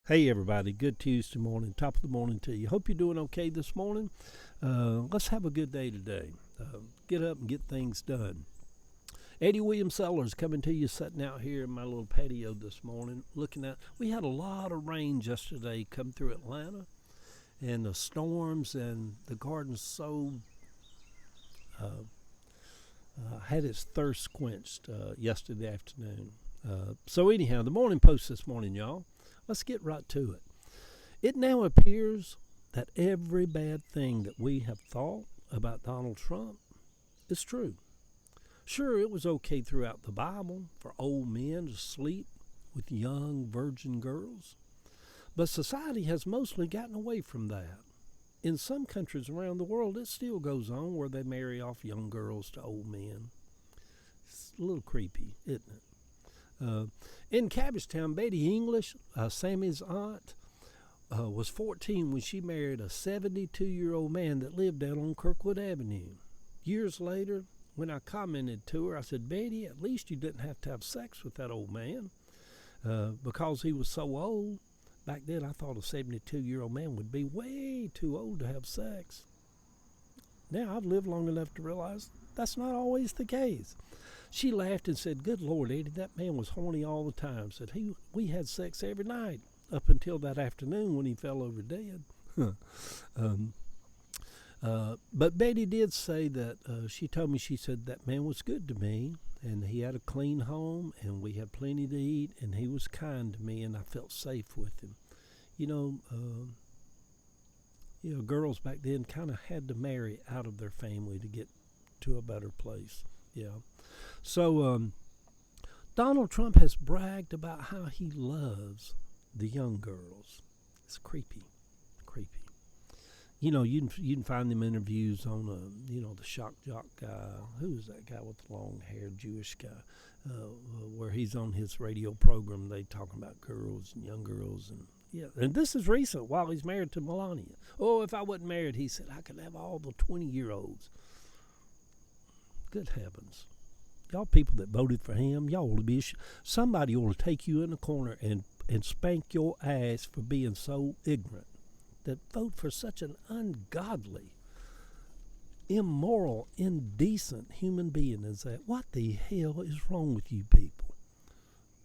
Hey everybody, good Tuesday morning, top of the morning to you. Hope you're doing okay this morning. Let's have a good day today. Get up and get things done. Eddie William Sellers coming to you, sitting out here in my little patio this morning, looking at. We had a lot of rain yesterday come through Atlanta, and the storms and the garden had its thirst quenched yesterday afternoon. So anyhow, the morning post this morning, y'all. Let's get right to it. It now appears that every bad thing that we have thought about Donald Trump is true. Sure, it was okay throughout the Bible for old men to sleep with young virgin girls, but society has mostly gotten away from that. In some countries around the world, it still goes on where they marry off young girls to old men. It's a little creepy, isn't it? In Cabbagetown, Betty English, Sammy's aunt, was 14 when she married a 72-year-old man that lived down on Kirkwood Avenue. Years later, when I commented to her, I said, Betty, at least you didn't have to have sex with that old man because he was so old. Back then, I thought a 72-year-old man would be way too old to have sex. Now, I've lived long enough to realize that's not always the case. She laughed and said, good Lord, Eddie, that man was horny all the time. Said we had sex every night up until that afternoon when he fell over dead. But Betty did say that she told me, she said, that man was good to me, and he had a clean home, and we had plenty to eat, and he was kind to me, and I felt safe with him. Girls back then kind of had to marry out of their family to get to a better place. Yeah. So Donald Trump has bragged about how he loves the young girls. It's creepy. You can find them interviews on the shock jock guy. Who is that guy with the long hair, Jewish guy? Where he's on his radio program. They talking about girls and young girls and this is recent while he's married to Melania. Oh, if I wasn't married, he said, I could have all the 20-year-olds. Good heavens. Y'all people that voted for him, y'all ought to be somebody ought to take you in the corner and spank your ass for being so ignorant. That vote for such an ungodly, immoral, indecent human being as that. What the hell is wrong with you people?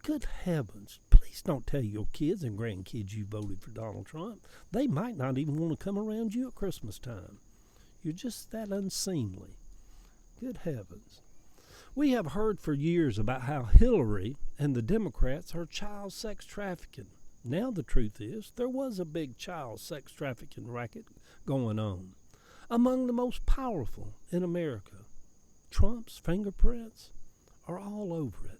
Good heavens. Please don't tell your kids and grandkids you voted for Donald Trump. They might not even want to come around you at Christmas time. You're just that unseemly. Good heavens. We have heard for years about how Hillary and the Democrats are child sex trafficking. Now the truth is, there was a big child sex trafficking racket going on. Among the most powerful in America, Trump's fingerprints are all over it,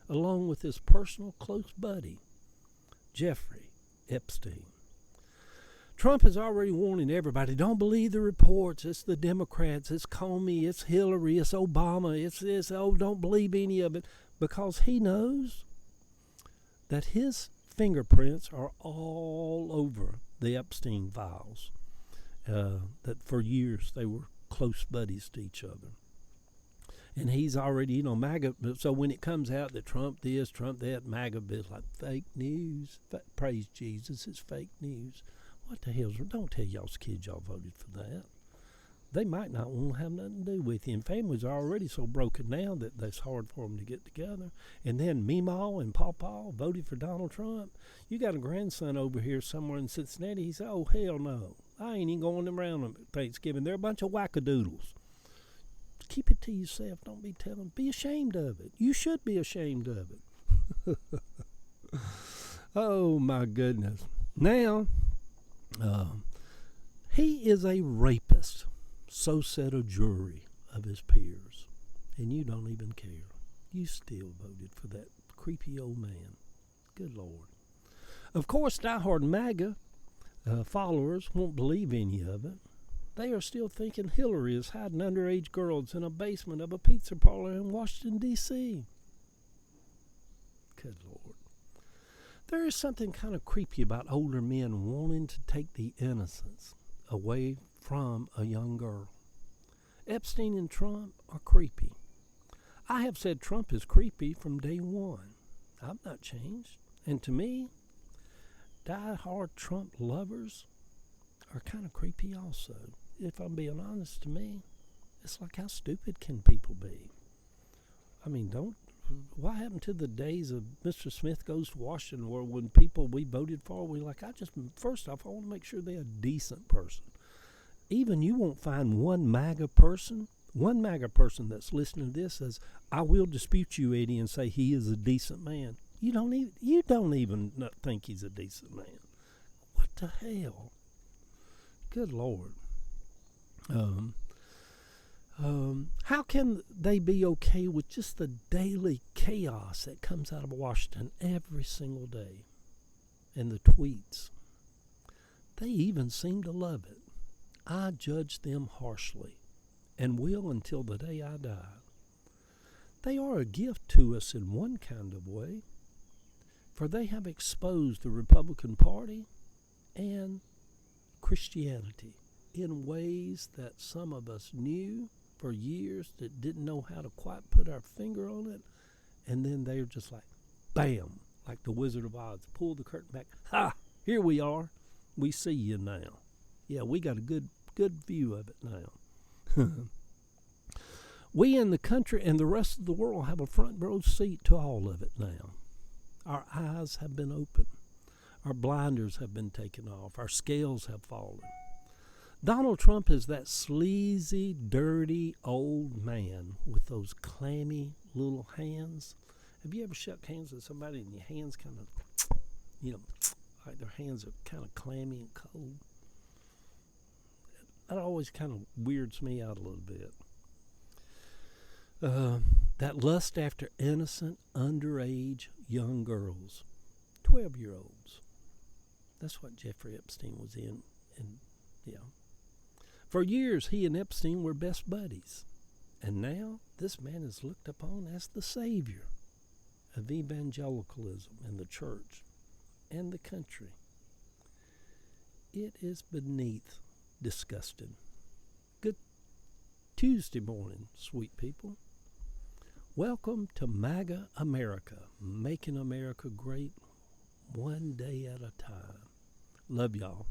along with his personal close buddy, Jeffrey Epstein. Trump is already warning everybody, don't believe the reports. It's the Democrats, it's Comey, it's Hillary, it's Obama, it's this. Oh, don't believe any of it. Because he knows that his fingerprints are all over the Epstein files. That for years they were close buddies to each other. And he's already, MAGA. So when it comes out that Trump this, Trump that, MAGA is like fake news. Praise Jesus, it's fake news. What the hell? Don't tell y'all's kids y'all voted for that. They might not want to have nothing to do with you. And families are already so broken now that it's hard for them to get together. And then Meemaw and Pawpaw voted for Donald Trump. You got a grandson over here somewhere in Cincinnati. He said, oh, hell no. I ain't even going around on Thanksgiving. They're a bunch of wackadoodles. Keep it to yourself. Don't be telling. Be ashamed of it. You should be ashamed of it. Oh, my goodness. Now, he is a rapist. So said a jury of his peers. And you don't even care. You still voted for that creepy old man. Good Lord. Of course, diehard MAGA followers won't believe any of it. They are still thinking Hillary is hiding underage girls in a basement of a pizza parlor in Washington, D.C. Good Lord. There is something kind of creepy about older men wanting to take the innocence away from a young girl. Epstein and Trump are creepy. I have said Trump is creepy from day one. I've not changed. And to me, die-hard Trump lovers are kind of creepy also. If I'm being honest, to me, it's like, how stupid can people be? I mean, what happened to the days of Mr. Smith Goes to Washington, where when people we voted for, we like, first off, I want to make sure they're a decent person. Even you won't find one MAGA person that's listening to this says, I will dispute you, Eddie, and say he is a decent man. You don't even think he's a decent man. What the hell? Good Lord. How can they be okay with just the daily chaos that comes out of Washington every single day? And the tweets. They even seem to love it. I judge them harshly, and will until the day I die. They are a gift to us in one kind of way, for they have exposed the Republican Party and Christianity in ways that some of us knew for years that didn't know how to quite put our finger on it, and then they're just like, bam, like the Wizard of Oz, pull the curtain back. Ha! Here we are. We see you now. Yeah, we got a good view of it now. We in the country and the rest of the world have a front row seat to all of it now. Our eyes have been opened. Our blinders have been taken off. Our scales have fallen. Donald Trump is that sleazy, dirty old man with those clammy little hands. Have you ever shook hands with somebody and your hands kind of, like their hands are kind of clammy and cold? That always kind of weirds me out a little bit. That lust after innocent, underage young girls, 12-year-olds. That's what Jeffrey Epstein was in. And yeah. For years, he and Epstein were best buddies. And now, this man is looked upon as the savior of evangelicalism and the church and the country. It is beneath disgusting. Good Tuesday morning, sweet people. Welcome to MAGA America, making America great one day at a time. Love y'all.